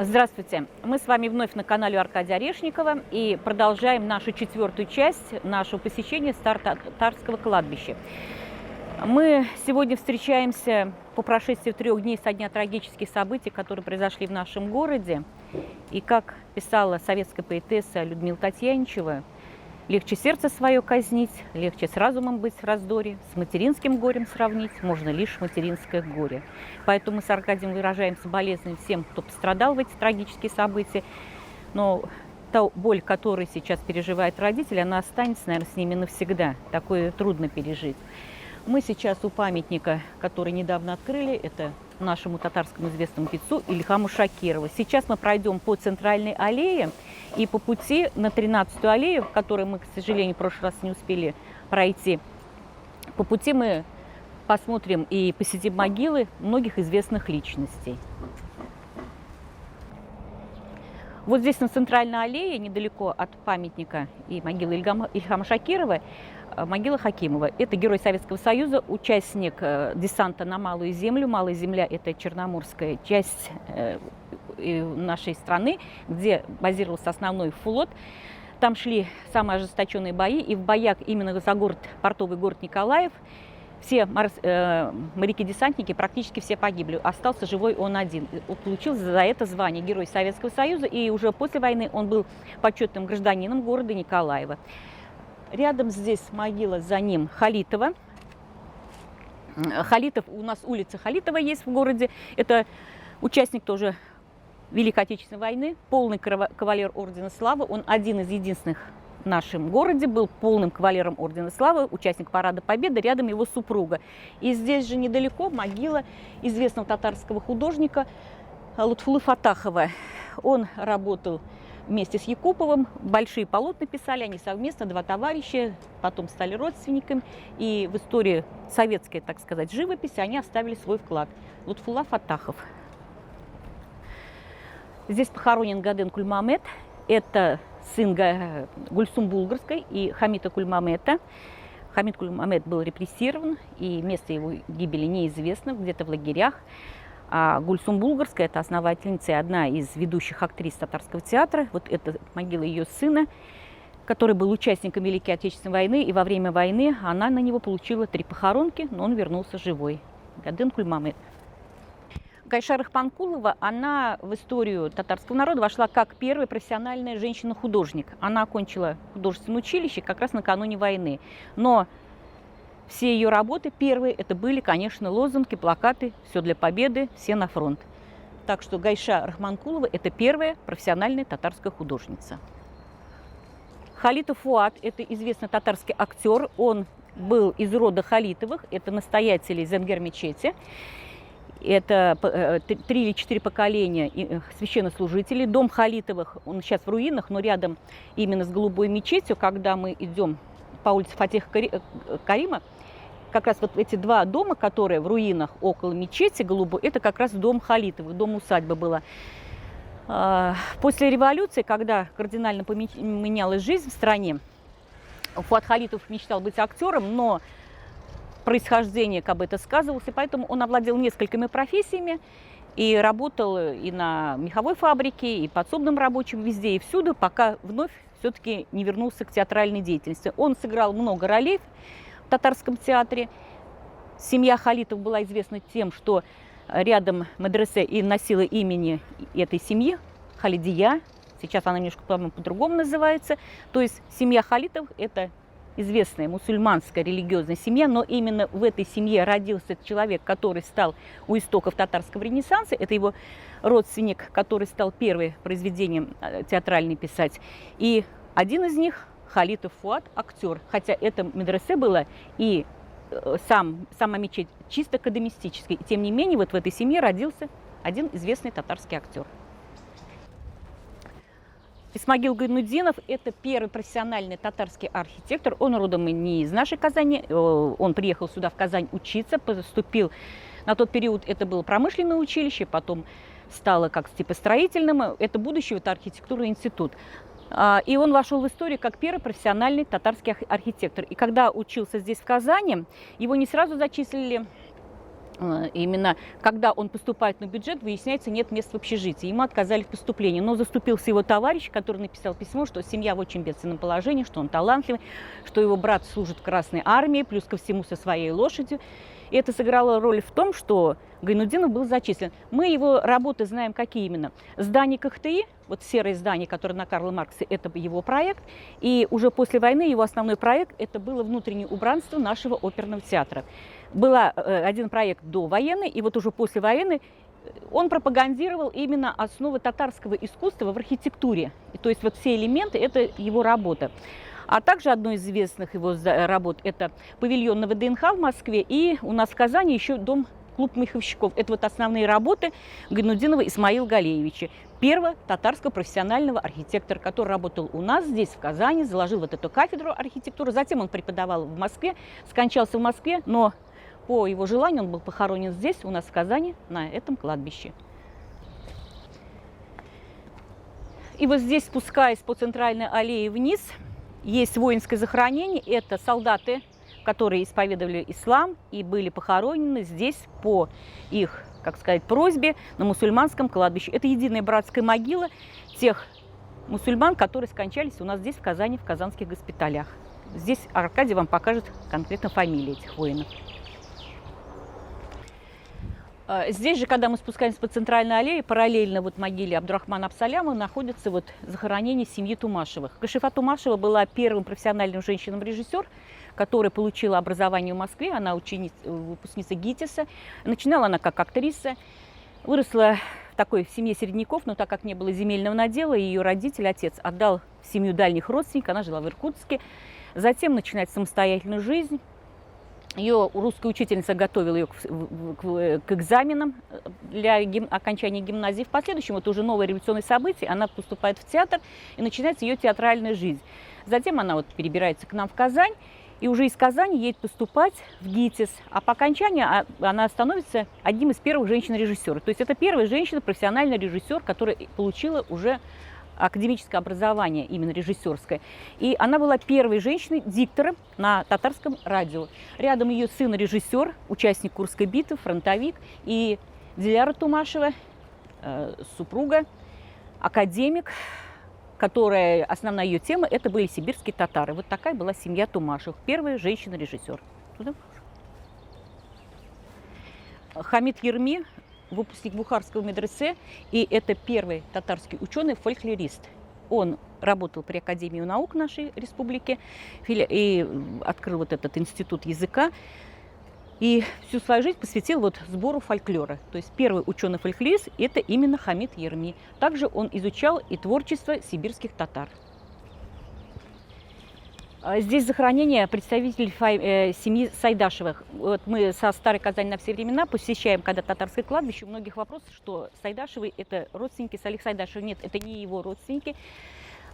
Здравствуйте! Мы с вами вновь на канале Аркадия Орешникова и продолжаем нашу четвертую часть нашего посещения Старо-Татарского кладбища. Мы сегодня встречаемся по прошествии 3 дней со дня трагических событий, которые произошли в нашем городе. И как писала советская поэтесса Людмила Татьяничева, легче сердце свое казнить, легче с разумом быть в раздоре, с материнским горем сравнить можно лишь материнское горе. Поэтому мы с Аркадием выражаем соболезнования всем, кто пострадал в эти трагические события. Но та боль, которую сейчас переживают родители, она останется, наверное, с ними навсегда. Такое трудно пережить. Мы сейчас у памятника, который недавно открыли, это нашему татарскому известному певцу Ильхаму Шакирову. Сейчас мы пройдем по центральной аллее и по пути на 13-ю аллею, которую мы, к сожалению, в прошлый раз не успели пройти. По пути мы посмотрим и посетим могилы многих известных личностей. Вот здесь на центральной аллее, недалеко от памятника и могилы Ильхама Шакирова, могила Хакимова. Это герой Советского Союза, участник десанта на Малую Землю. Малая Земля – это черноморская часть нашей страны, где базировался основной флот. Там шли самые ожесточенные бои, и в боях именно за город, портовый город Николаев, все моряки-десантники практически все погибли. Остался живой он один. Он получил за это звание Герой Советского Союза, и уже после войны он был почетным гражданином города Николаева. Рядом здесь могила за ним Халитова. Халитов, у нас улица Халитова есть в городе. Это участник тоже Великой Отечественной войны, полный кавалер Ордена Славы. Он один из единственных в нашем городе был полным кавалером Ордена Славы, участник Парада Победы, рядом его супруга. И здесь же недалеко могила известного татарского художника Лутфулы Фатахова. Он работал вместе с Якуповым, большие полотна писали, они совместно, два товарища, потом стали родственниками. И в истории советской, так сказать, живописи они оставили свой вклад. Лутфулла Фатахов. Здесь похоронен Гаден Кульмамет. Это сын Гульсум Булгарской и Хамита Кульмамета. Хамид Кульмамет был репрессирован, и место его гибели неизвестно, где-то в лагерях. А Гульсум Булгарская – это основательница и одна из ведущих актрис татарского театра. Вот это могила ее сына, который был участником Великой Отечественной войны. И во время войны она на него получила 3 похоронки, но он вернулся живой. Гаден Кульмамет. Гайша Рахманкулова, она в историю татарского народа вошла как первая профессиональная женщина-художник. Она окончила художественное училище как раз накануне войны. Но все ее работы первые, это были, конечно, лозунги, плакаты «Все для победы, все на фронт». Так что Гайша Рахманкулова – это первая профессиональная татарская художница. Халитов Фуат – это известный татарский актер. Он был из рода Халитовых, это настоятели Зенгер-мечети. Это 3 или 4 поколения священнослужителей. Дом Халитовых, он сейчас в руинах, но рядом именно с Голубой мечетью, когда мы идем по улице Фатиха Карима, как раз вот эти 2 дома, которые в руинах около мечети Голубой, это как раз дом Халитовых, дом-усадьба была. После революции, когда кардинально поменялась жизнь в стране, Фуат Халитов мечтал быть актером, но происхождение как бы это сказывалось, и поэтому он овладел несколькими профессиями и работал и на меховой фабрике, и подсобным рабочим, везде и всюду, пока вновь все-таки не вернулся к театральной деятельности. Он сыграл много ролей в татарском театре. Семья Халитов была известна тем, что рядом медресе и носила имени этой семьи Халидия. Сейчас она немножко по-другому называется. То есть семья Халитов – это известная мусульманская религиозная семья, но именно в этой семье родился человек, который стал у истоков татарского ренессанса. Это его родственник, который стал первым произведением театральной писать. И один из них – Халитов Фуат, актер. Хотя это медресе было и сама мечеть чисто академистической. И тем не менее, вот в этой семье родился один известный татарский актер. Исмагил Гайнуддинов – это первый профессиональный татарский архитектор. Он родом не из нашей Казани. Он приехал сюда, в Казань, учиться, поступил. На тот период это было промышленное училище, потом стало как типа строительным. Это будущий это архитектурный институт. И он вошел в историю как первый профессиональный татарский архитектор. И когда учился здесь, в Казани, его не сразу зачислили Именно когда он поступает на бюджет, выясняется, нет мест в общежитии. Ему отказали в поступлении. Но заступился его товарищ, который написал письмо, что семья в очень бедственном положении, что он талантливый, что его брат служит в Красной армии, плюс ко всему со своей лошадью. И это сыграло роль в том, что Гайнутдинов был зачислен. Мы его работы знаем, какие именно. Здание КХТИ, вот серое здание, которое на Карла Маркса, это его проект. И уже после войны его основной проект, это было внутреннее убранство нашего оперного театра. Был один проект довоенный, и вот уже после войны он пропагандировал именно основы татарского искусства в архитектуре. И, то есть вот все элементы – это его работа. А также одной из известных его работ – это павильон на ВДНХ в Москве, и у нас в Казани еще дом-клуб меховщиков. Это вот основные работы Гайнутдинова Исмаила Галеевича, первого татарского профессионального архитектора, который работал у нас здесь, в Казани, заложил вот эту кафедру архитектуры. Затем он преподавал в Москве, скончался в Москве, но по его желанию он был похоронен здесь, у нас в Казани, на этом кладбище. И вот здесь, спускаясь по центральной аллее вниз, есть воинское захоронение. Это солдаты, которые исповедовали ислам и были похоронены здесь по их, как сказать, просьбе на мусульманском кладбище. Это единая братская могила тех мусульман, которые скончались у нас здесь, в Казани, в казанских госпиталях. Здесь Аркадий вам покажет конкретно фамилии этих воинов. Здесь же, когда мы спускаемся по центральной аллее, параллельно вот могиле Абдурахмана Абсаляма находится вот захоронение семьи Тумашевых. Кашифа Тумашева была первым профессиональным женщиной-режиссер, которая получила образование в Москве. Она выпускница ГИТИСа. Начинала она как актриса. Выросла в такой семье середняков, но так как не было земельного надела, ее родитель, отец, отдал в семью дальних родственников. Она жила в Иркутске. Затем начинает самостоятельную жизнь. Ее русская учительница готовила ее к экзаменам для окончания гимназии. В последующем, это уже новое революционное событие, она поступает в театр, и начинается ее театральная жизнь. Затем она вот перебирается к нам в Казань, и уже из Казани едет поступать в ГИТИС. А по окончании она становится одним из первых женщин-режиссеров. То есть это первая женщина, профессиональный режиссер, которая получила уже академическое образование, именно режиссерское. И она была первой женщиной-диктором на татарском радио. Рядом ее сын режиссер, участник Курской битвы, фронтовик. И Диляра Тумашева, супруга, академик, которая, основная ее тема, это были сибирские татары. Вот такая была семья Тумашевых, первая женщина-режиссер. Хамид Ерми, выпускник Бухарского медресе, и это первый татарский ученый-фольклорист. Он работал при Академии наук нашей республики и открыл вот этот институт языка. И всю свою жизнь посвятил вот сбору фольклора. То есть первый ученый-фольклорист – это именно Хамид Ерми. Также он изучал и творчество сибирских татар. Здесь захоронение представителей семьи Сайдашевых. Вот мы со Старой Казани на все времена посещаем, когда татарское кладбище, у многих вопросов, что Сайдашевы – это родственники Салих Сайдашева. Нет, это не его родственники.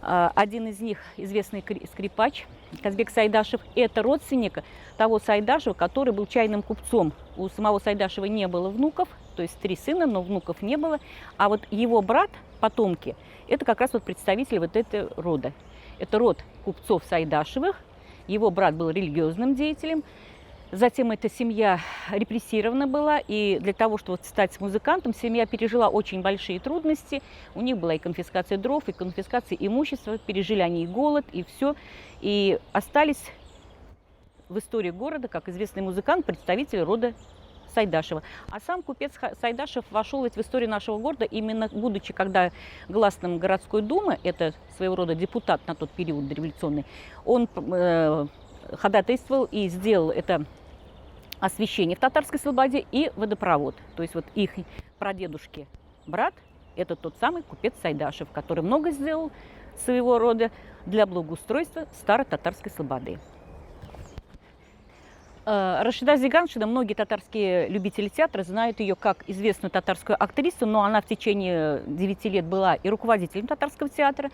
Один из них, известный скрипач Казбек Сайдашев, это родственник того Сайдашева, который был чайным купцом. У самого Сайдашева не было внуков, то есть 3 сына, но внуков не было. А вот его брат, потомки, это как раз вот представители вот этого рода. Это род купцов Сайдашевых. Его брат был религиозным деятелем. Затем эта семья репрессирована была, и для того, чтобы стать музыкантом, семья пережила очень большие трудности. У них была и конфискация дров, и конфискация имущества, пережили они и голод, и все. И остались в истории города, как известный музыкант, представитель рода Сайдашева. А сам купец Сайдашев вошел ведь в историю нашего города, именно будучи, когда гласным городской думы, это своего рода депутат на тот период революционный, он ходатайствовал и сделал это освещение в Татарской Слободе и водопровод. То есть вот их прадедушки брат – это тот самый купец Сайдашев, который много сделал своего рода для благоустройства старой Татарской Слободы. Рашида Зиганшина, многие татарские любители театра знают ее как известную татарскую актрису, но она в течение 9 лет была и руководителем татарского театра.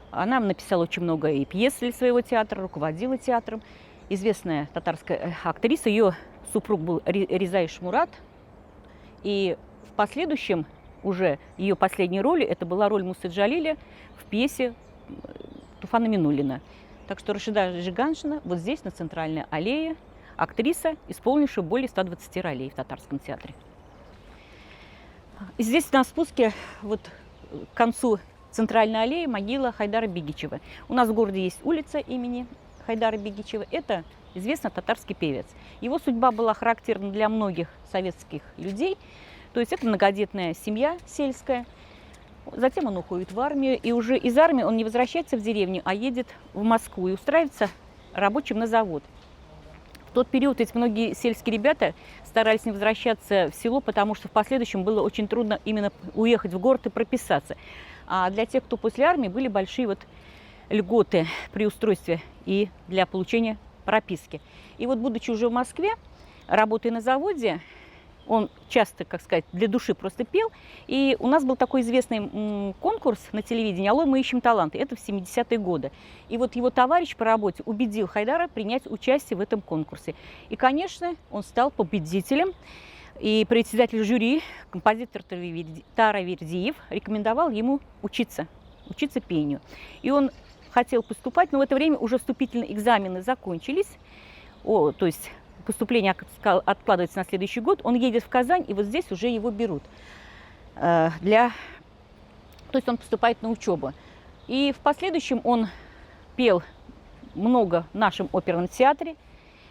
Она написала очень много и пьес для своего театра, руководила театром. Известная татарская актриса, ее супруг был Ризай Шмурат. И в последующем уже ее последней роли это была роль Мусы Джалиля в пьесе Туфана Минуллина. Так что Рашида Зиганшина вот здесь, на центральной аллее, актриса, исполнившая более 120 ролей в татарском театре. Здесь на спуске, вот к концу центральной аллеи, могила Хайдара Бигичева. У нас в городе есть улица имени Хайдара Бигичева. Это известный татарский певец. Его судьба была характерна для многих советских людей. То есть это многодетная семья сельская. Затем он уходит в армию, и уже из армии он не возвращается в деревню, а едет в Москву и устраивается рабочим на завод. В тот период ведь многие сельские ребята старались не возвращаться в село, потому что в последующем было очень трудно именно уехать в город и прописаться. А для тех, кто после армии, были большие вот льготы при устройстве и для получения прописки. И вот, будучи уже в Москве, работая на заводе, он часто, как сказать, для души просто пел. И у нас был такой известный конкурс на телевидении «Алло, мы ищем таланты». Это в 70-е годы. И вот его товарищ по работе убедил Хайдара принять участие в этом конкурсе. И, конечно, он стал победителем. И председатель жюри, композитор Таравердиев, рекомендовал ему учиться пению. И он хотел поступать, но в это время уже вступительные экзамены закончились. То есть поступление откладывается на следующий год. Он едет в Казань, и вот здесь уже его берут. То есть он поступает на учебу. И в последующем он пел много в нашем оперном театре.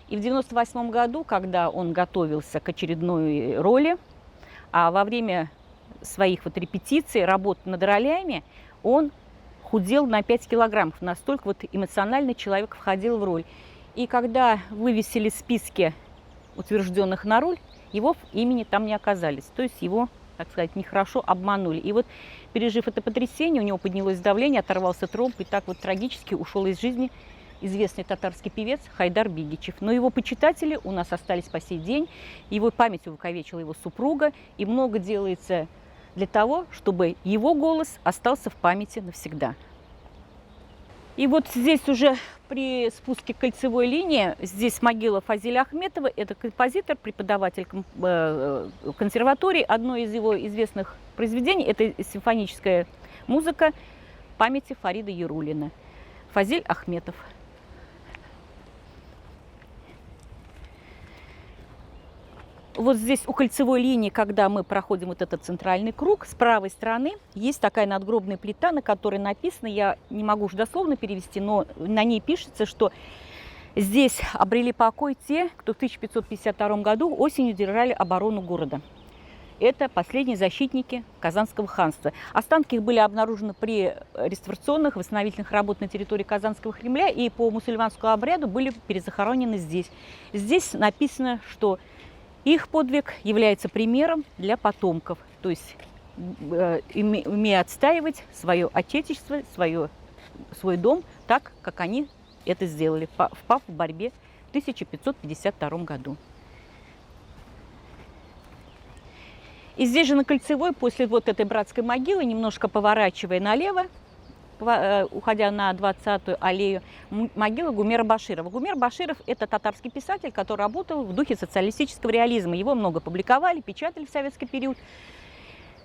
И в 1998 году, когда он готовился к очередной роли, а во время своих вот репетиций, работы над ролями, он худел на 5 килограммов. Настолько вот эмоционально человек входил в роль. И когда вывесили списки утвержденных на роль, его имени там не оказались. То есть его, так сказать, нехорошо обманули. И вот, пережив это потрясение, у него поднялось давление, оторвался тромб, и так вот трагически ушел из жизни известный татарский певец Хайдар Бигичев. Но его почитатели у нас остались по сей день. Его память увековечила его супруга. И много делается для того, чтобы его голос остался в памяти навсегда. И вот здесь уже при спуске к кольцевой линии, здесь могила Фазиля Ахметова. Это композитор, преподаватель консерватории. Одно из его известных произведений – это симфоническая музыка памяти Фарида Яруллина. Фазиль Ахметов. Вот здесь у кольцевой линии, когда мы проходим вот этот центральный круг, с правой стороны есть такая надгробная плита, на которой написано, я не могу уж дословно перевести, но на ней пишется, что здесь обрели покой те, кто в 1552 году осенью держали оборону города. Это последние защитники Казанского ханства. Останки их были обнаружены при реставрационных, восстановительных работах на территории Казанского Кремля и по мусульманскому обряду были перезахоронены здесь. Здесь написано, что их подвиг является примером для потомков, то есть умея отстаивать свое отечество, свой дом так, как они это сделали, впав в борьбе в 1552 году. И здесь же на Кольцевой, после вот этой братской могилы, немножко поворачивая налево, уходя на 20-ю аллею, могила Гумера Баширова. Гумер Баширов – это татарский писатель, который работал в духе социалистического реализма. Его много публиковали, печатали в советский период.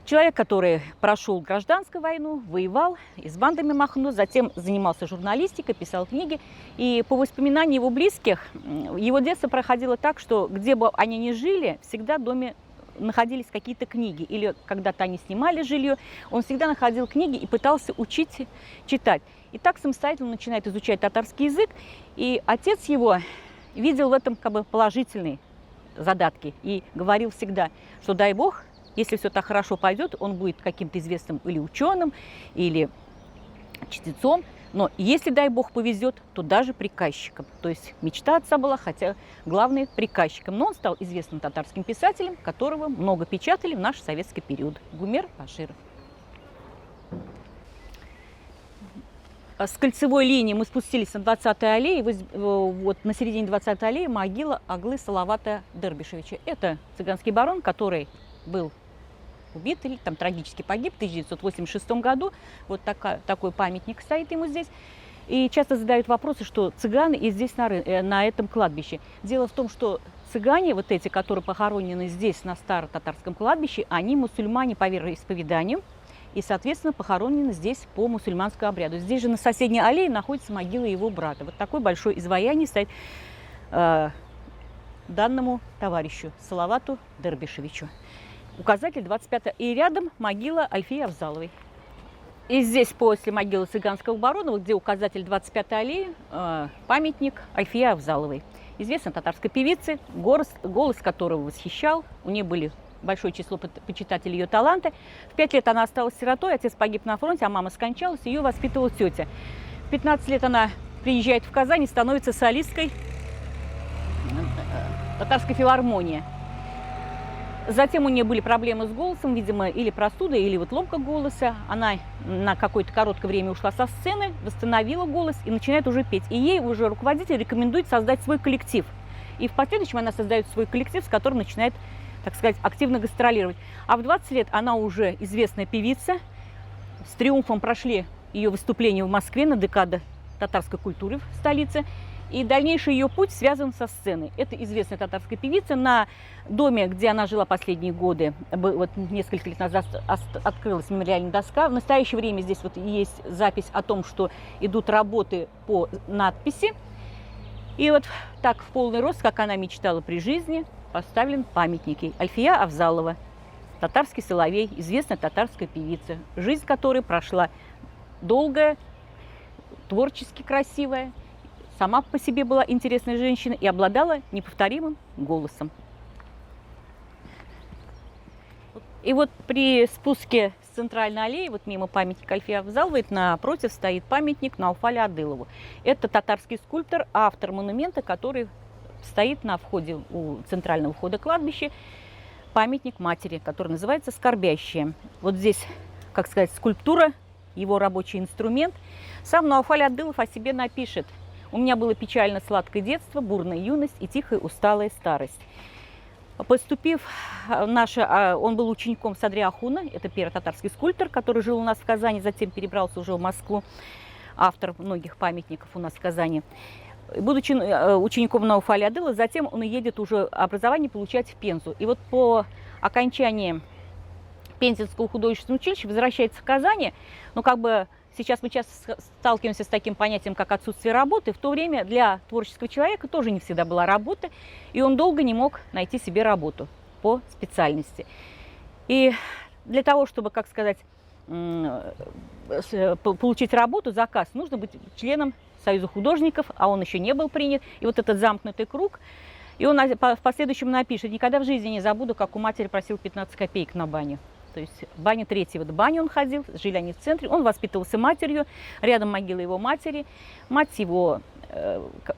Человек, который прошел гражданскую войну, воевал, и с бандами махнул, затем занимался журналистикой, писал книги. И по воспоминаниям его близких, его детство проходило так, что где бы они ни жили, всегда в доме находились какие-то книги, или когда-то они снимали жилье, он всегда находил книги и пытался учить читать. И так самостоятельно начинает изучать татарский язык, и отец его видел в этом как бы положительные задатки и говорил всегда, что дай бог, если все так хорошо пойдет, он будет каким-то известным или ученым, или чтецом, но если, дай бог, повезет, то даже приказчиком. То есть мечта отца была, хотя главное, приказчиком. Но он стал известным татарским писателем, которого много печатали в наш советский период. Гумер Баширов. С Кольцевой линии мы спустились на 20-й аллее. Вот на середине 20-й аллеи могила Аглы Салавата Дербишевича. Это цыганский барон, который был убит или там трагически погиб в 1986 году. Вот такой памятник стоит ему здесь. И часто задают вопросы, что цыгане и здесь на этом кладбище. Дело в том, что цыгане, вот эти, которые похоронены здесь на старо-татарском кладбище, они мусульмане по вероисповеданию и, соответственно, похоронены здесь по мусульманскому обряду. Здесь же на соседней аллее находится могила его брата. Вот такое большое изваяние стоит данному товарищу Салавату Дербишевичу. Указатель 25 и рядом могила Альфии Авзаловой. И здесь после могилы цыганского барона, где указатель 25-й аллеи, памятник Альфии Авзаловой. Известной татарской певицы, голос которого восхищал. У нее были большое число почитателей ее таланта. В 5 лет она осталась сиротой, отец погиб на фронте, а мама скончалась, ее воспитывала тетя. В 15 лет она приезжает в Казань и становится солисткой татарской филармонии. Затем у нее были проблемы с голосом, видимо, или простуда, или вот ломка голоса. Она на какое-то короткое время ушла со сцены, восстановила голос и начинает уже петь. И ей уже руководитель рекомендует создать свой коллектив. И в последующем она создает свой коллектив, с которым начинает, так сказать, активно гастролировать. А в 20 лет она уже известная певица. С триумфом прошли ее выступления в Москве на декаде татарской культуры в столице. И дальнейший ее путь связан со сценой. Это известная татарская певица. На доме, где она жила последние годы, вот несколько лет назад открылась мемориальная доска. В настоящее время здесь вот есть запись о том, что идут работы по надписи. И вот так в полный рост, как она мечтала при жизни, поставлен памятник. Альфия Авзалова, татарский соловей, известная татарская певица, жизнь которой прошла долгая, творчески красивая. Сама по себе была интересная женщина и обладала неповторимым голосом. И вот при спуске с центральной аллеи, вот мимо памятника Альфии Авзаловой, напротив стоит памятник Науфалю Адылову. Это татарский скульптор, автор монумента, который стоит на входе у центрального входа кладбища, памятник матери, который называется «Скорбящая». Вот здесь, как сказать, скульптура, его рабочий инструмент. Сам Науфаль Адылов о себе напишет: «У меня было печально сладкое детство, бурная юность и тихая усталая старость». Поступив, он был учеником Садри Ахуна, это первый татарский скульптор, который жил у нас в Казани, затем перебрался уже в Москву, автор многих памятников у нас в Казани. Будучи учеником Науфаля Адылова, затем он едет уже образование получать в Пензу. И вот по окончании Пензенского художественного училища возвращается в Казани, но как бы сейчас мы часто сталкиваемся с таким понятием, как отсутствие работы. В то время для творческого человека тоже не всегда была работа, и он долго не мог найти себе работу по специальности. И для того, чтобы, как сказать, получить работу, заказ, нужно быть членом Союза художников, а он еще не был принят. И вот этот замкнутый круг, и он в последующем напишет: «Никогда в жизни не забуду, как у матери просил 15 копеек на баню». То есть баня третьего, в баню он ходил, жили они в центре, он воспитывался матерью, рядом могила его матери. Мать его,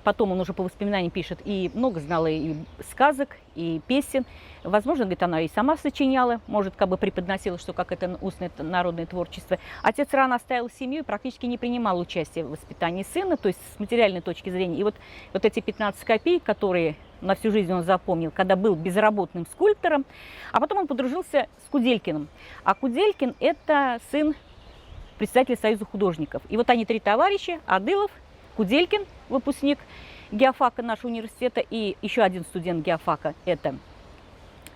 потом он уже по воспоминаниям пишет, и много знала и сказок, и песен. Возможно, говорит, она и сама сочиняла, может, как бы преподносила, что как это устное народное творчество. Отец рано оставил семью и практически не принимал участия в воспитании сына, то есть с материальной точки зрения. И вот эти 15 копеек, которые на всю жизнь он запомнил, когда был безработным скульптором, а потом он подружился с Куделькиным. А Куделькин – это сын председателя Союза художников. И вот они три товарища: Адылов, Куделькин, выпускник геофака нашего университета, и еще один студент геофака – это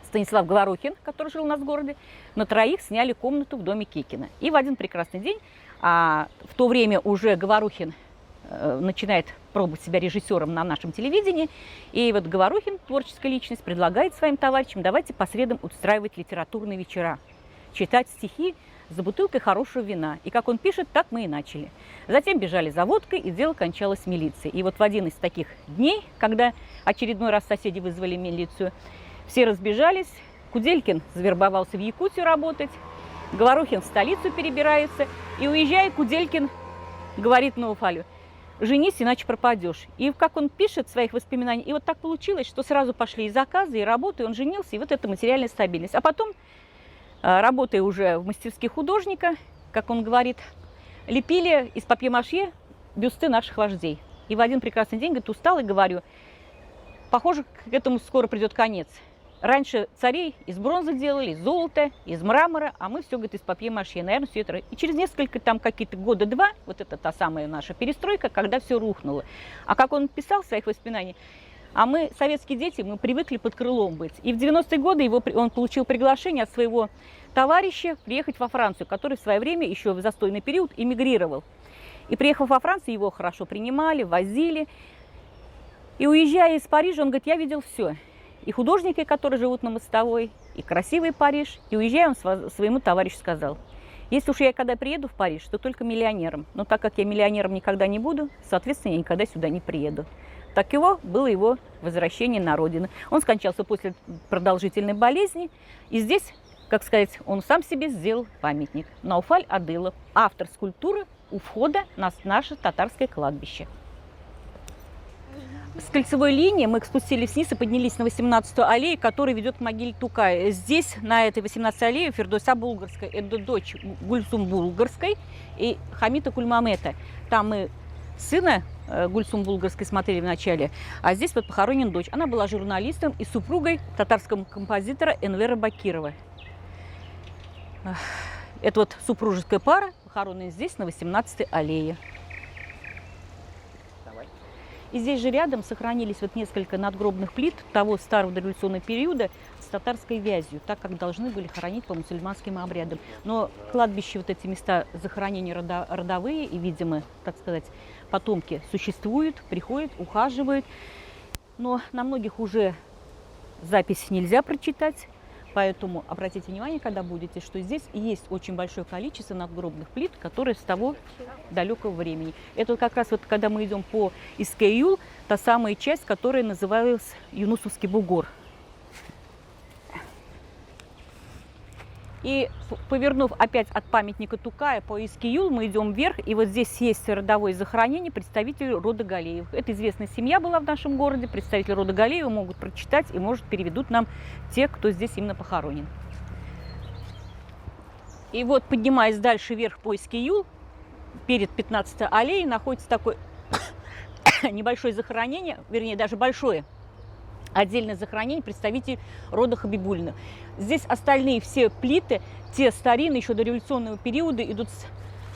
Станислав Говорухин, который жил у нас в городе. На троих сняли комнату в доме Кекина. И в один прекрасный день, в то время уже Говорухин начинает пробовать себя режиссером на нашем телевидении. И вот Говорухин, творческая личность, предлагает своим товарищам: давайте по средам устраивать литературные вечера, читать стихи за бутылкой хорошего вина. И как он пишет, так мы и начали. Затем бежали за водкой, и дело кончалось милицией. И вот в один из таких дней, когда очередной раз соседи вызвали милицию, все разбежались. Куделькин завербовался в Якутию работать, Говорухин в столицу перебирается, и, уезжая, Куделькин говорит Науфалю: «Женись, иначе пропадешь». И как он пишет в своих воспоминаниях, и вот так получилось, что сразу пошли и заказы, и работы, и он женился, и вот эта материальная стабильность. А потом, работая уже в мастерских художника, как он говорит, лепили из папье-маше бюсты наших вождей. И в один прекрасный день, говорит, устал и говорю: похоже, к этому скоро придет конец. Раньше царей из бронзы делали, из золота, из мрамора, а мы все, говорит, из папье-маше. Наверное, все это. И через несколько там какие-то года два, вот это та самая наша перестройка, когда все рухнуло. А как он писал в своих воспоминаниях: а мы, советские дети, мы привыкли под крылом быть. И в 90-е годы он получил приглашение от своего товарища приехать во Францию, который в свое время, еще в застойный период, эмигрировал. И приехав во Францию, его хорошо принимали, возили. И уезжая из Парижа, он говорит, я видел все. И художники, которые живут на Мостовой, и красивый Париж. И уезжая, он своему товарищу сказал, если уж я когда приеду в Париж, то только миллионером. Но так как я миллионером никогда не буду, соответственно, я никогда сюда не приеду. Таково было его возвращение на родину. Он скончался после продолжительной болезни. И здесь, как сказать, он сам себе сделал памятник. Науфаль Адылов, автор скульптуры у входа на наше татарское кладбище. С кольцевой линии мы спустились вниз и поднялись на 18-ю аллею, которая ведет к могиле Тукая. Здесь, на этой 18-й аллее, Фирдоса Булгарская, это дочь Гульсум Булгарской и Хамита Кульмамета. Там мы сына Гульсум Булгарской смотрели в начале, а здесь вот похоронен дочь. Она была журналистом и супругой татарского композитора Энвера Бакирова. Это вот супружеская пара, похоронена здесь, на 18-й аллее. И здесь же рядом сохранились вот несколько надгробных плит того старого дореволюционного периода с татарской вязью, так как должны были хоронить по мусульманским обрядам. Но кладбище, вот эти места захоронения родовые и, видимо, так сказать, потомки существуют, приходят, ухаживают. Но на многих уже запись нельзя прочитать. Поэтому обратите внимание, когда будете, что здесь есть очень большое количество надгробных плит, которые с того далекого времени. Это как раз вот, когда мы идем по Иске-Юл, та самая часть, которая называлась Юнусовский бугор. И повернув опять от памятника Тукая по Иске-Юл, мы идем вверх, и вот здесь есть родовое захоронение представителей рода Галеевых. Это известная семья была в нашем городе, представители рода Галеева могут прочитать и, может, переведут нам те, кто здесь именно похоронен. И вот, поднимаясь дальше вверх по Иске-Юл, перед 15-й аллеей находится такое небольшое захоронение, вернее, даже большое, отдельное захоронение представителей рода Хабибулиных. Здесь остальные все плиты, те старинные, еще до революционного периода, идут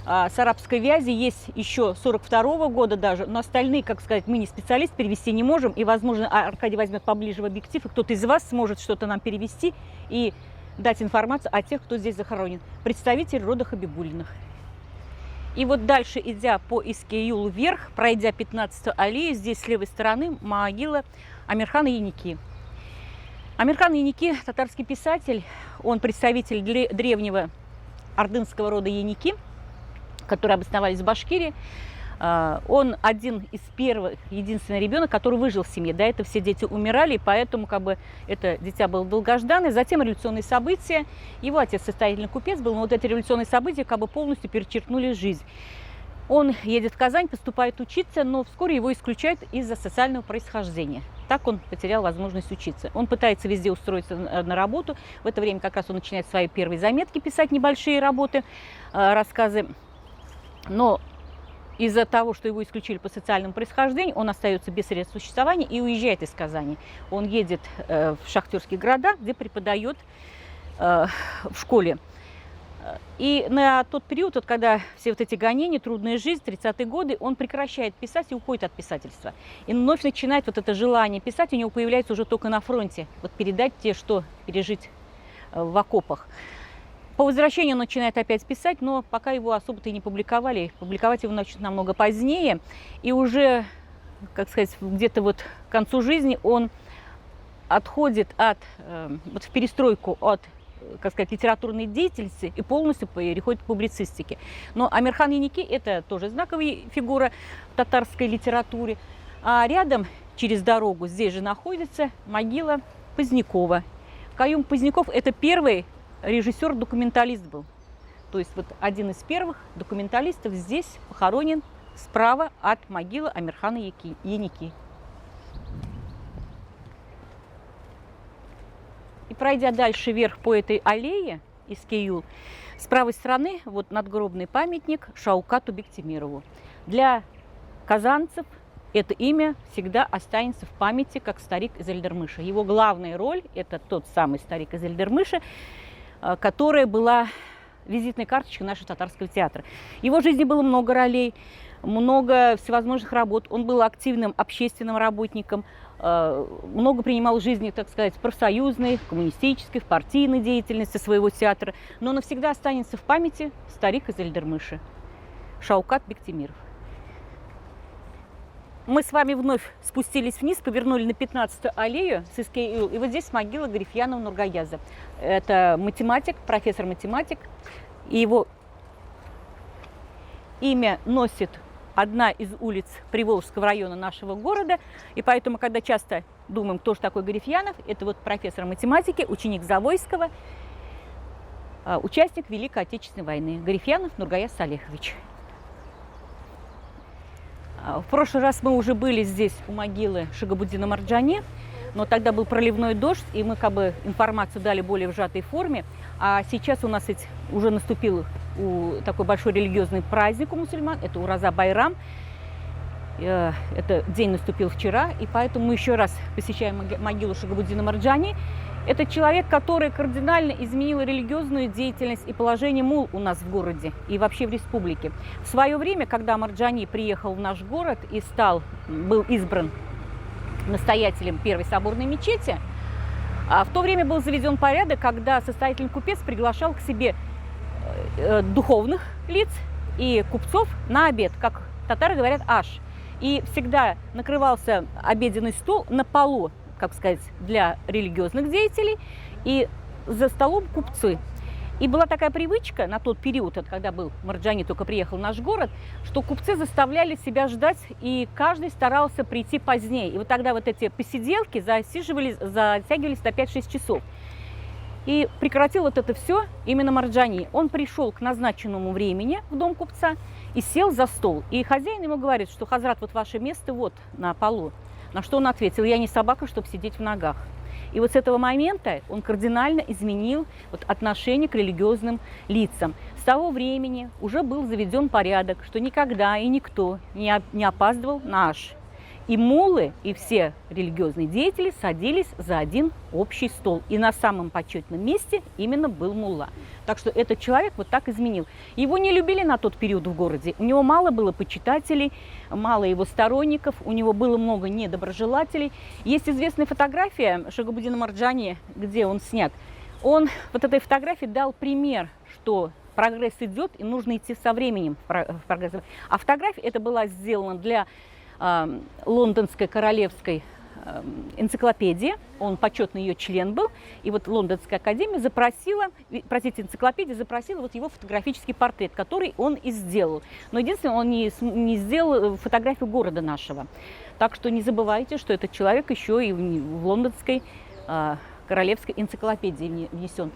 с арабской вязи. Есть еще 42-го года даже, но остальные, как сказать, мы не специалист, перевести не можем. И, возможно, Аркадий возьмет поближе в объектив, и кто-то из вас сможет что-то нам перевести и дать информацию о тех, кто здесь захоронен. Представитель рода Хабибулиных. И вот дальше, идя по Иске-Юлу вверх, пройдя 15-ю аллею, здесь с левой стороны могила Амирхана Яники. Амирхан Яники – татарский писатель, он представитель древнего ордынского рода Яники, которые обосновались в Башкирии. Он один из первых, единственный ребенок, который выжил в семье. До этого все дети умирали, и поэтому это дитя было долгожданное. Затем революционные события. Его отец состоятельный купец был, но вот эти революционные события полностью перечеркнули жизнь. Он едет в Казань, поступает учиться, но вскоре его исключают из-за социального происхождения. Так он потерял возможность учиться. Он пытается везде устроиться на работу. В это время как раз он начинает свои первые заметки писать, небольшие работы, рассказы. Но из-за того, что его исключили по социальному происхождению, он остается без средств существования и уезжает из Казани. Он едет в шахтерские города, где преподает в школе. И на тот период, вот, когда все вот эти гонения, трудная жизнь, 30-е годы, он прекращает писать и уходит от писательства. И вновь начинает вот это желание писать, у него появляется уже только на фронте. Вот передать те, что пережить в окопах. По возвращению он начинает опять писать, но пока его особо-то и не публиковали. Публиковать его начнут намного позднее. И уже, как сказать, где-то вот к концу жизни он отходит вот в перестройку от, как сказать, литературной деятельности и полностью переходит к публицистике. Но Амирхан Яники – это тоже знаковая фигура в татарской литературе. А рядом, через дорогу, здесь же находится могила Позднякова. Каюм Поздняков – это первый режиссер-документалист был. То есть вот один из первых документалистов здесь похоронен справа от могилы Амирхана Яники. И пройдя дальше вверх по этой аллее Иске-Юл, с правой стороны вот надгробный памятник Шаукату Бектимирову. Для казанцев это имя всегда останется в памяти как старик из Эльдермыша. Его главная роль – это тот самый старик из Эльдермыша, которая была визитной карточкой нашего татарского театра. В его жизни было много ролей, много всевозможных работ. Он был активным общественным работником, много принимал в жизни, так сказать, профсоюзной, коммунистической, в партийной деятельности своего театра. Но навсегда останется в памяти старик из Эльдермыша Шаукат Бектимиров. мы с вами вновь спустились вниз, повернули на 15-ю аллею Сыскей-Ил, и вот здесь могила Гарифьянова Нургаяза. Это математик, профессор-математик, и его имя носит одна из улиц Приволжского района нашего города, и поэтому, когда часто думаем, кто же такой Гарифьянов, это вот профессор математики, ученик Завойского, участник Великой Отечественной войны, Гарифьянов Нургаяз Салехович. В прошлый раз мы уже были здесь у могилы Шагабуддина Марджани, но тогда был проливной дождь, и мы как бы информацию дали более в сжатой форме. А сейчас у нас ведь уже наступил такой большой религиозный праздник у мусульман, это Ураза Байрам. Это день наступил вчера, и поэтому мы еще раз посещаем могилу Шагабуддина Марджани. Это человек, который кардинально изменил религиозную деятельность и положение мул у нас в городе и вообще в республике. В свое время, когда Марджани приехал в наш город и был избран настоятелем Первой соборной мечети, в то время был заведен порядок, когда состоятельный купец приглашал к себе духовных лиц и купцов на обед, как татары говорят, аш. И всегда накрывался обеденный стол на полу, как сказать, для религиозных деятелей, и за столом купцы. И была такая привычка на тот период, когда был Марджани, только приехал в наш город, что купцы заставляли себя ждать, и каждый старался прийти позднее. И вот тогда вот эти посиделки затягивались до 5-6 часов. И прекратил вот это все именно Марджани. Он пришел к назначенному времени в дом купца и сел за стол. И хозяин ему говорит, что Хазрат, вот ваше место вот на полу. На что он ответил: я не собака, чтобы сидеть в ногах. И вот с этого момента он кардинально изменил отношение к религиозным лицам. С того времени уже был заведен порядок, что никогда и никто не опаздывал на аш. И муллы, и все религиозные деятели садились за один общий стол. И на самом почетном месте именно был мулла. Так что этот человек вот так изменил. Его не любили на тот период в городе. У него мало было почитателей, мало его сторонников, у него было много недоброжелателей. Есть известная фотография Шагабуддина Марджани, где он снят. Он вот этой фотографии дал пример, что прогресс идет и нужно идти со временем в прогресс. А фотография эта была сделана для лондонской королевской энциклопедии, он почетный ее член был, и вот Лондонская академия энциклопедия запросила вот его фотографический портрет, который он и сделал. Но единственное, он не сделал фотографию города нашего. Так что не забывайте, что этот человек еще и в лондонской королевской энциклопедии внесен.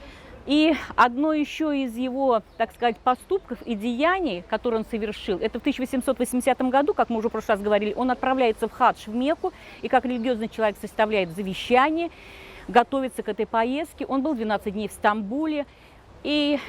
И одно еще из его, так сказать, поступков и деяний, которые он совершил, это в 1880 году, как мы уже в прошлый раз говорили, он отправляется в хадж в Мекку, и как религиозный человек составляет завещание, готовится к этой поездке. Он был 12 дней в Стамбуле. И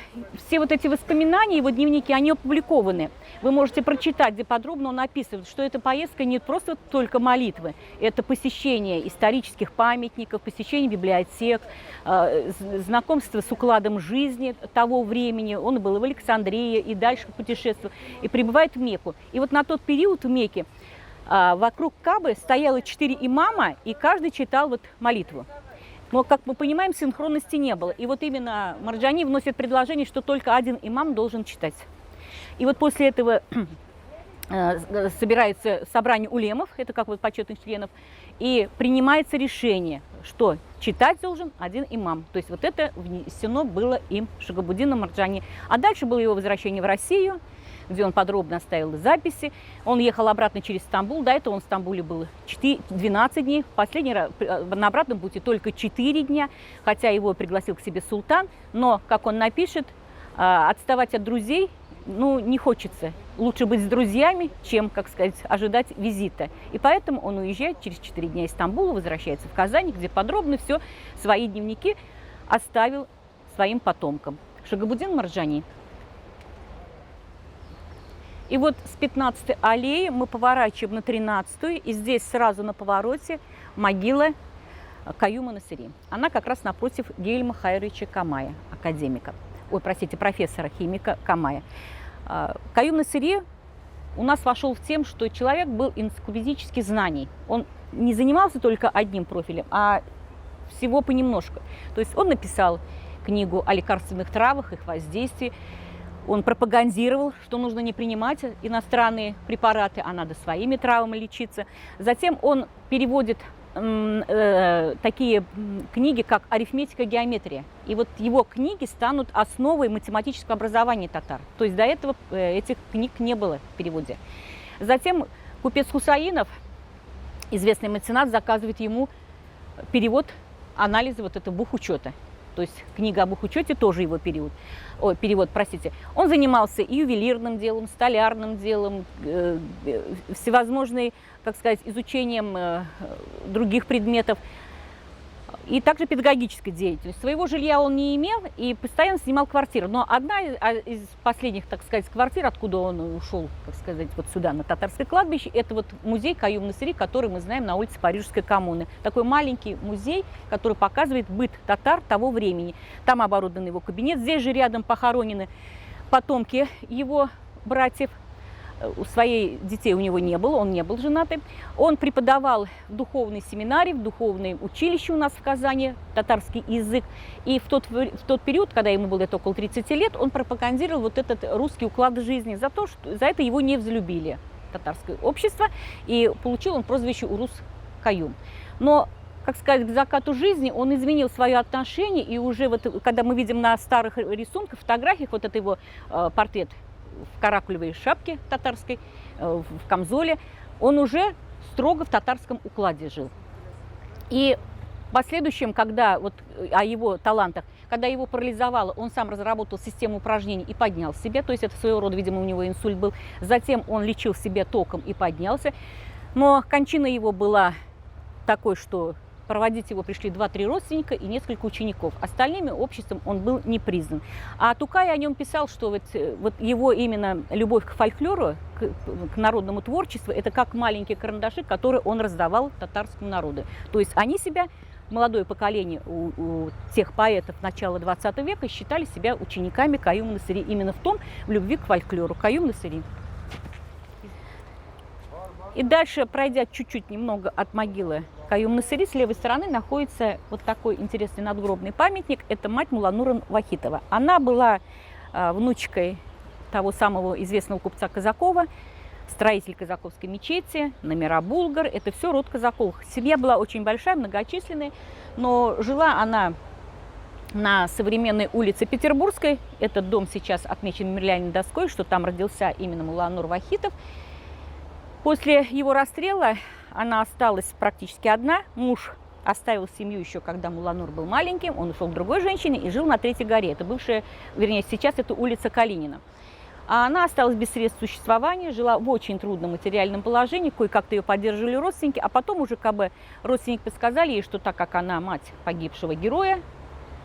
все вот эти воспоминания, его дневники, они опубликованы. Вы можете прочитать, где подробно он описывает, что эта поездка не просто только молитвы, это посещение исторических памятников, посещение библиотек, знакомство с укладом жизни того времени. Он был и в Александрии, и дальше путешествовал, и прибывает в Мекку. И вот на тот период в Мекке вокруг Кабы стояло 4 имама, и каждый читал вот молитву. Но, как мы понимаем, синхронности не было. И вот именно Марджани вносит предложение, что только один имам должен читать. И вот после этого собирается собрание улемов, это как вот почетных членов, и принимается решение, что читать должен один имам. То есть вот это внесено было им Шагабуддином Марджани. А дальше было его возвращение в Россию, где он подробно оставил записи. Он ехал обратно через Стамбул. До этого он в Стамбуле был 12 дней. Последний раз на обратном пути только 4 дня, хотя его пригласил к себе султан. Но, как он напишет, отставать от друзей, не хочется. Лучше быть с друзьями, чем, как сказать, ожидать визита. И поэтому он уезжает через 4 дня из Стамбула, возвращается в Казань, где подробно все свои дневники оставил своим потомкам. Шагабуддин Марджани. И вот с 15-й аллеи мы поворачиваем на 13-ю, и здесь сразу на повороте могила Каюма Насыри. Она как раз напротив Гильма Хайрича Камая, академика. Профессора-химика Камая. Каюм Насыри у нас вошел в тем, что человек был энциклопедически знаний. Он не занимался только одним профилем, а всего понемножку. То есть он написал книгу о лекарственных травах, их воздействии. Он пропагандировал, что нужно не принимать иностранные препараты, а надо своими травами лечиться. Затем он переводит такие книги, как «Арифметика, геометрия». И вот его книги станут основой математического образования татар. То есть до этого этих книг не было в переводе. Затем купец Хусаинов, известный меценат, заказывает ему перевод анализа вот этого бухучета. То есть книга о бухучете тоже его перевод, простите. Он занимался и ювелирным делом, столярным делом, всевозможной, как сказать, изучением других предметов. И также педагогической деятельностью. Своего жилья он не имел и постоянно снимал квартиру. Но одна из последних, так сказать, квартир, откуда он ушел, так сказать, вот сюда, на татарское кладбище, это вот музей Каюм-Насыри, который мы знаем на улице Парижской коммуны. Такой маленький музей, который показывает быт татар того времени. Там оборудован его кабинет. Здесь же рядом похоронены потомки его братьев. У своих детей у него не было, он не был женатым. Он преподавал в духовной семинарии, в духовном училище у нас в Казани, татарский язык. И в тот период, когда ему было около 30 лет, он пропагандировал вот этот русский уклад жизни. За это его не взлюбили татарское общество, и получил он прозвище Урус Каюм. Но, как сказать, к закату жизни он изменил свое отношение, и уже вот, когда мы видим на старых рисунках, фотографиях, вот это его портрет в каракулевой шапке татарской, в камзоле, он уже строго в татарском укладе жил. И в последующем, когда вот о его талантах, когда его парализовало, он сам разработал систему упражнений и поднял себя, то есть это своего рода, видимо, у него инсульт был. Затем он лечил себя током и поднялся. Но кончина его была такой, что проводить его пришли 2-3 родственника и несколько учеников. Остальными обществом он был не признан. А Тукай о нем писал, что вот его именно любовь к фольклору, к народному творчеству, это как маленькие карандаши, которые он раздавал татарскому народу. То есть они себя, молодое поколение у тех поэтов начала 20 века, считали себя учениками Каюм-Насыри именно в любви к фольклору. Каюм-Насыри. И дальше, пройдя чуть-чуть немного от могилы Каюм-Насыри, с левой стороны находится вот такой интересный надгробный памятник. Это мать Муланура Вахитова. Она была внучкой того самого известного купца Казакова, строитель Казаковской мечети, номера Булгар. Это все род Казаковых. Семья была очень большая, многочисленная, но жила она на современной улице Петербургской. Этот дом сейчас отмечен мемориальной доской, что там родился именно Муланур Вахитов. После его расстрела она осталась практически одна. Муж оставил семью еще, когда Муланур был маленьким. Он ушел к другой женщине и жил на Третьей горе. Это бывшая, вернее, сейчас это улица Калинина. А она осталась без средств существования, жила в очень трудном материальном положении. Кое-как-то ее поддерживали родственники. А потом уже как бы родственники подсказали ей, что так как она мать погибшего героя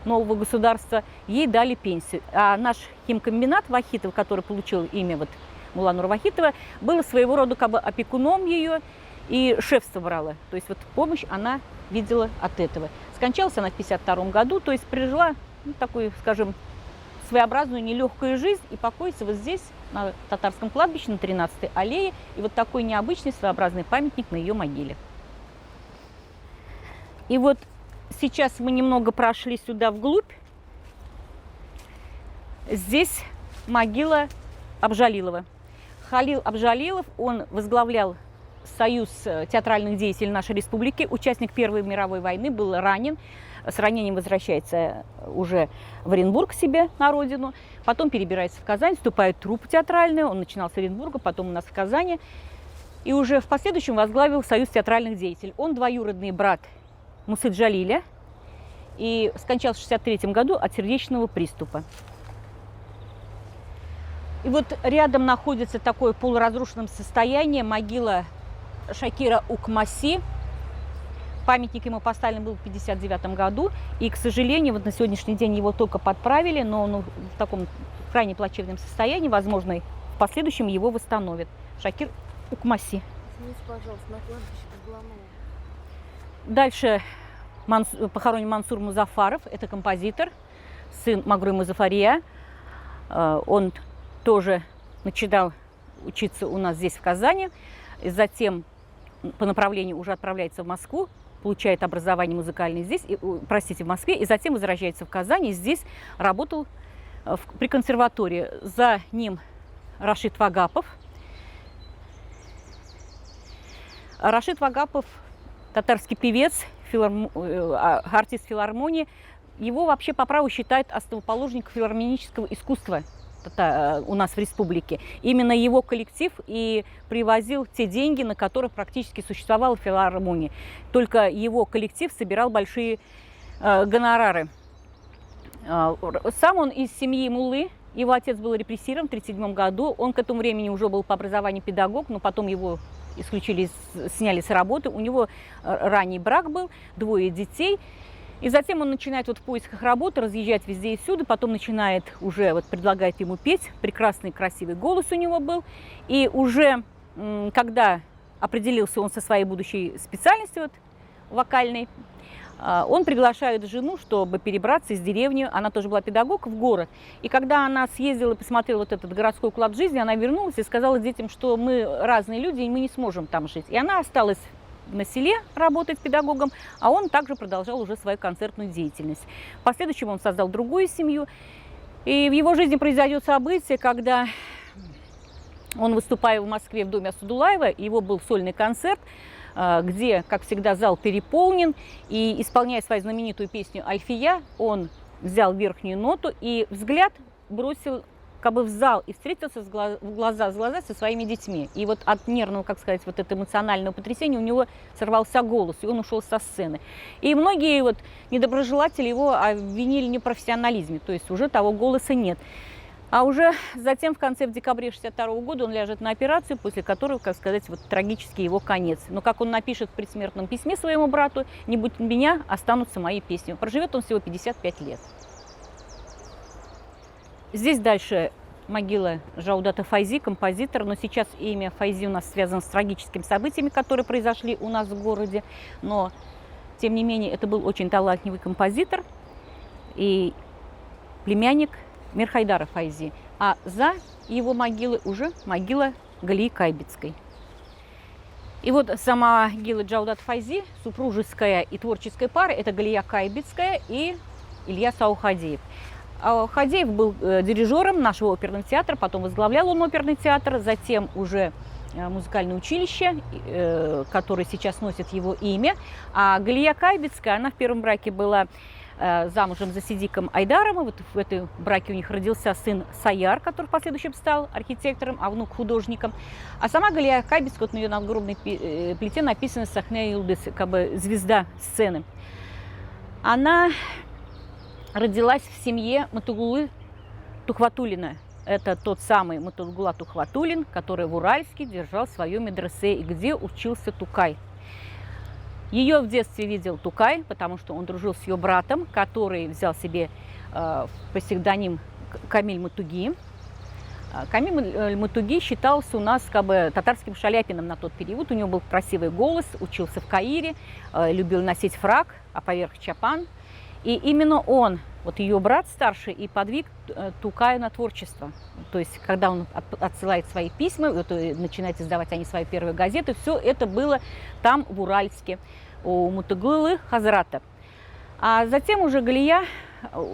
нового государства, ей дали пенсию. А наш химкомбинат Вахитов, который получил имя вот Муланура Вахитова, был своего рода как бы опекуном ее и шефство брала. То есть вот помощь она видела от этого. Скончалась она в 1952 году, то есть пережила такую, скажем, своеобразную нелегкую жизнь и покоится вот здесь, на татарском кладбище, на 13-й аллее. И вот такой необычный своеобразный памятник на ее могиле. И вот сейчас мы немного прошли сюда вглубь. Здесь могила Абжалилова. Халил Абжалилов, он возглавлял Союз театральных деятелей нашей республики, участник Первой мировой войны, был ранен. С ранением возвращается уже в Оренбург к себе на родину, потом перебирается в Казань, вступает в труппу театральную, он начинал с Оренбурга, потом у нас в Казани, и уже в последующем возглавил Союз театральных деятелей. Он двоюродный брат Мусы Джалиля и скончался в 1963 году от сердечного приступа. И вот рядом находится такое в полуразрушенном состоянии могила Шакира Укмаси. Памятник ему поставлен был в 1959 году. И, к сожалению, вот на сегодняшний день его только подправили, но он в таком крайне плачевном состоянии. Возможно, в последующем его восстановят. Шакир Укмаси. Извините, пожалуйста, на кладбище Козлонова. Дальше похоронен Мансур Музафаров. Это композитор, сын Магруй Музафария. Он тоже начинал учиться у нас здесь, в Казани. И затем по направлению уже отправляется в Москву, получает образование музыкальное здесь, в Москве, и затем возвращается в Казань. И здесь работал при консерватории. За ним Рашид Вагапов. Рашид Вагапов – татарский певец, артист филармонии. Его вообще по праву считают основоположником филармонического искусства у нас в республике. Именно его коллектив и привозил те деньги, на которых практически существовала филармония. Только его коллектив собирал большие гонорары. Сам он из семьи муллы. Его отец был репрессирован в 1937 году. Он к этому времени уже был по образованию педагог, но потом его исключили, сняли с работы. У него ранний брак был, 2 детей. И затем он начинает в поисках работы, разъезжать везде и всюду, потом начинает уже, предлагает ему петь, прекрасный красивый голос у него был. И уже когда определился он со своей будущей специальностью вокальной, он приглашает жену, чтобы перебраться из деревни, она тоже была педагог, в город. И когда она съездила и посмотрела этот городской уклад жизни, она вернулась и сказала детям, что мы разные люди, и мы не сможем там жить. И она осталась на селе работать педагогом, а он также продолжал уже свою концертную деятельность. В последующем он создал другую семью, и в его жизни произойдет событие, когда он, выступая в Москве в доме Асадулаева, его был сольный концерт, где, как всегда, зал переполнен, и, исполняя свою знаменитую песню «Альфия», он взял верхнюю ноту и взгляд бросил в зал и встретился в глаза со своими детьми. И от нервного, это эмоционального потрясения у него сорвался голос, и он ушел со сцены. И многие недоброжелатели его обвинили в непрофессионализме, то есть уже того голоса нет. А уже затем, в декабре 1962 года, он ляжет на операцию, после которой, трагический его конец. Но, как он напишет в предсмертном письме своему брату, «Не будь меня, останутся мои песни». Проживет он всего 55 лет. Здесь дальше могила Жаудата Файзи, композитора, но сейчас имя Файзи у нас связано с трагическими событиями, которые произошли у нас в городе. Но, тем не менее, это был очень талантливый композитор и племянник Мирхайдара Файзи. А за его могилой уже могила Галии Кайбицкой. И сама могила Джаудата Файзи, супружеская и творческая пара, это Галия Кайбицкая и Ильяс Аухадеев. Аухадеев был дирижером нашего оперного театра, потом возглавлял он оперный театр, затем уже музыкальное училище, которое сейчас носит его имя. А Галия Кайбицкая, она в первом браке была замужем за Сидиком Айдаровым. В этом браке у них родился сын Саяр, который в последующем стал архитектором, а внук художником. А сама Галия Кайбицкая, на ее надгробной плите написано «Сахне Юлдес», звезда сцены. Она родилась в семье Матугулы Тухватуллина. Это тот самый Матугула Тухватуллин, который в Уральске держал свое медресе и где учился Тукай. Ее в детстве видел Тукай, потому что он дружил с ее братом, который взял себе псевдоним Камиль Матуги. Камиль Матуги считался у нас татарским Шаляпиным на тот период. У него был красивый голос, учился в Каире, любил носить фрак, а поверх чапан. И именно он, ее брат старший, и подвиг Тукая на творчество. То есть, когда он отсылает свои письма, начинает издавать они свои первые газеты, все это было там, в Уральске, у Мутагулы Хазрата. А затем уже Галия,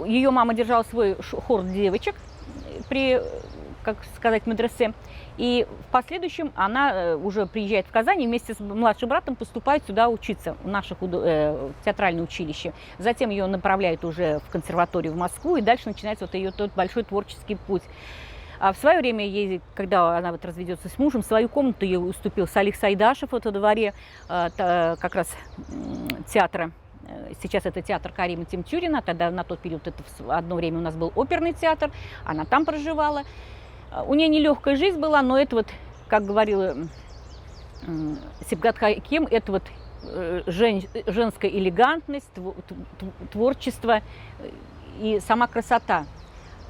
ее мама держала свой хор девочек при, медресе. И в последующем она уже приезжает в Казань и вместе с младшим братом поступает сюда учиться, в наше театральное училище. Затем ее направляют уже в консерваторию в Москву, и дальше начинается ее тот большой творческий путь. А в свое время, когда она разведется с мужем, свою комнату ей уступил Салих Сайдашев во дворе театра. Сейчас это театр Карима Тимчурина, тогда на тот период одно время у нас был оперный театр, она там проживала. У нее нелегкая жизнь была, но это как говорила Сибгат Хаким, это женская элегантность, творчество и сама красота.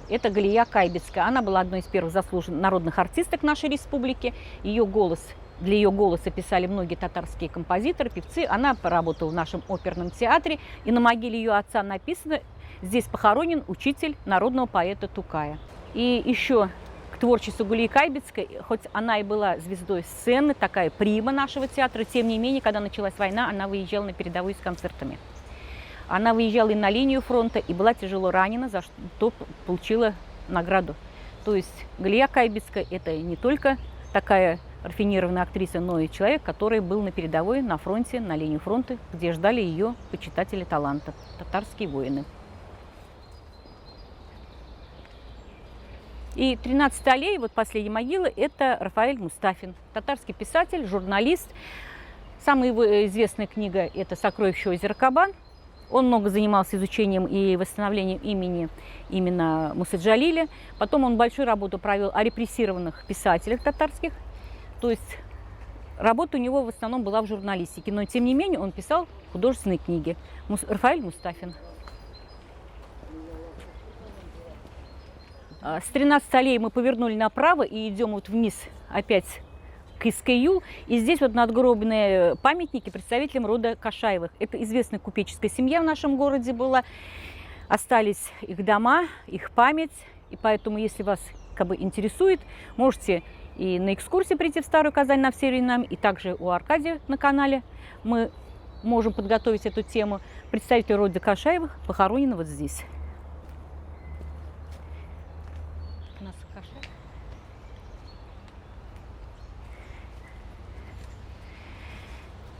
Это Галия Кайбицкая. Она была одной из первых заслуженных народных артисток нашей республики. Для ее голоса писали многие татарские композиторы, певцы. Она поработала в нашем оперном театре. И на могиле ее отца написано: «Здесь похоронен учитель народного поэта Тукая». И еще к творчеству Галии Кайбицкой, хоть она и была звездой сцены, такая прима нашего театра, тем не менее, когда началась война, она выезжала на передовую с концертами. Она выезжала и на линию фронта, и была тяжело ранена, за что получила награду. То есть Галия Кайбицкая – это не только такая рафинированная актриса, но и человек, который был на передовой, на фронте, на линии фронта, где ждали ее почитатели таланта, татарские воины. И 13-я аллея, вот последняя могила, это Рафаэль Мустафин, татарский писатель, журналист. Самая его известная книга – это «Сокровище озера Кабан». Он много занимался изучением и восстановлением имени именно Мусы Джалиля. Потом он большую работу провел о репрессированных писателях татарских. То есть работа у него в основном была в журналистике, но тем не менее он писал художественные книги. Рафаэль Мустафин. С 13-й аллеи мы повернули направо и идем вот вниз опять к Искею. И здесь вот надгробные памятники представителям рода Кашаевых. Это известная купеческая семья в нашем городе была. Остались их дома, их память. И поэтому, если вас интересует, можете и на экскурсии прийти в Старую Казань на все времена, и также у Аркадия на канале мы можем подготовить эту тему. Представители рода Кашаевых похоронены вот здесь.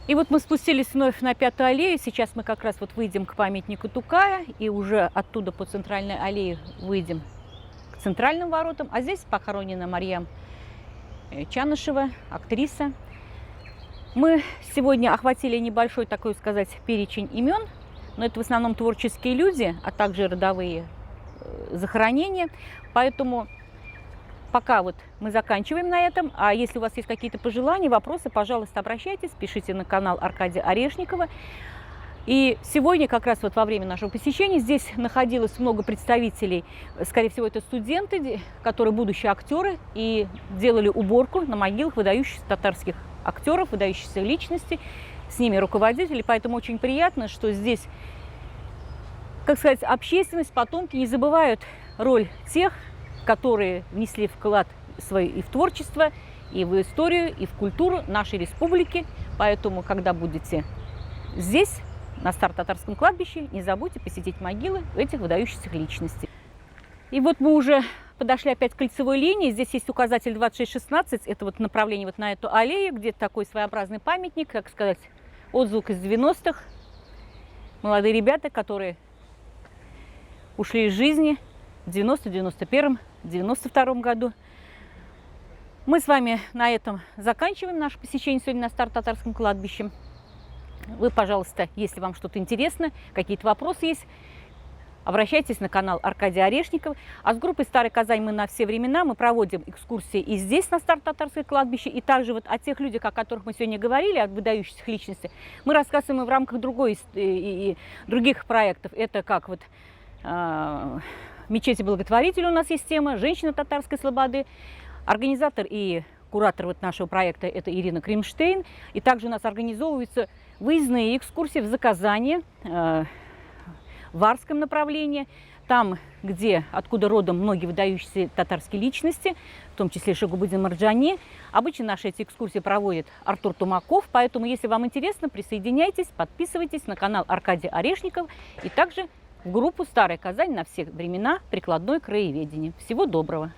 И вот мы спустились вновь на 5-ю аллею. Сейчас мы как раз вот выйдем к памятнику Тукая и уже оттуда по центральной аллее выйдем к центральным воротам. А здесь похоронена Марьям Чанышева, актриса. Мы сегодня охватили небольшой, такой сказать, перечень имен, но это в основном творческие люди, а также родовые захоронения. Поэтому пока вот мы заканчиваем на этом. А если у вас есть какие-то пожелания, вопросы, пожалуйста, обращайтесь, пишите на канал Аркадия Орешникова. И сегодня, как раз вот во время нашего посещения, здесь находилось много представителей, скорее всего, это студенты, которые будущие актеры, и делали уборку на могилах выдающихся татарских актеров, выдающихся личностей, с ними руководители. Поэтому очень приятно, что здесь, как сказать, общественность, потомки не забывают роль тех, которые внесли вклад свой и в творчество, и в историю, и в культуру нашей республики. Поэтому, когда будете здесь, на Старо-Татарском кладбище, не забудьте посетить могилы этих выдающихся личностей. И вот мы уже подошли опять к кольцевой линии. Здесь есть указатель 2616. Это вот направление вот на эту аллею, где такой своеобразный памятник, как сказать, отзвук из 90-х. Молодые ребята, которые ушли из жизни в 90-91, 92 году. Мы с вами на этом заканчиваем наше посещение сегодня на Старо-Татарском кладбище. Вы, пожалуйста, если вам что-то интересно, какие-то вопросы есть, обращайтесь на канал Аркадия Орешникова. А с группой «Старая Казань» мы на все времена. Мы проводим экскурсии и здесь, на Старо-Татарское кладбище, и также вот о тех людях, о которых мы сегодня говорили, о выдающихся личностях. Мы рассказываем и в рамках других проектов. Это как вот мечети благотворителя у нас есть тема, женщина татарской слободы, организатор и куратор вот нашего проекта – это Ирина Кримштейн. И также у нас организовываются выездные экскурсии в Заказание, в Варском направлении, там, откуда родом многие выдающиеся татарские личности, в том числе Шагубудин Марджани. Обычно наши эти экскурсии проводит Артур Тумаков, поэтому, если вам интересно, присоединяйтесь, подписывайтесь на канал Аркадия Орешников и также в группу «Старая Казань» на все времена прикладное краеведение. Всего доброго!